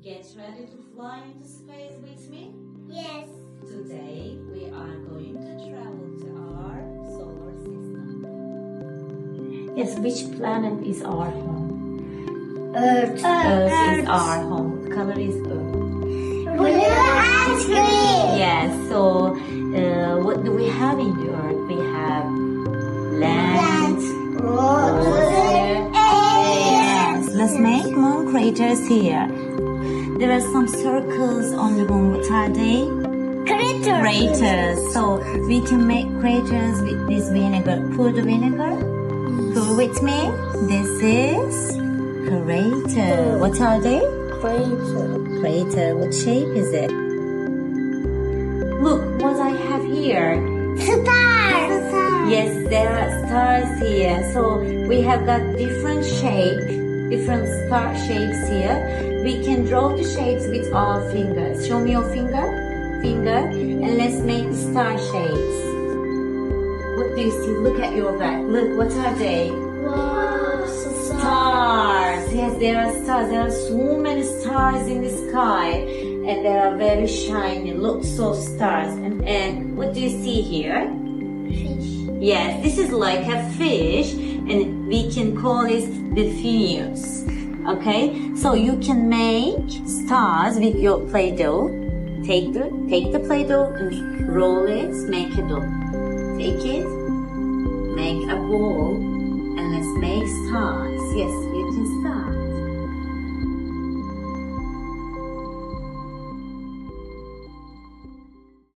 Get ready to fly into space with me? Yes. Today we are going to travel to our solar system. Yes, which planet is our home? Earth. Earth is our home. The color is Earth. Blue and green. Yes, so what do we have in the Earth? We have land, water, air. Yes, let's make moon craters here. There are some circles on the moon. What are they? Craters. So we can make craters with this vinegar. Pour the vinegar. Pour with me. This is crater. What are they? Crater. What shape is it? Look what I have here. Stars. Yes, there are stars here. So we have got different star shapes here. We can draw the shapes with our fingers. Show me your finger, and let's make the star shapes. What do you see? Look at your back. Look, what are they? Wow, Stars. Yes, there are stars. There are so many stars in the sky, and they are very shiny. Lots of stars. And what do you see here? Fish. Yes, this is like a fish, and we can call it the Phineas. Okay, so you can make stars with your Play-Doh. Take the Play-Doh and roll it, make a dough. Take it, make a ball, and let's make stars. Yes, you can start.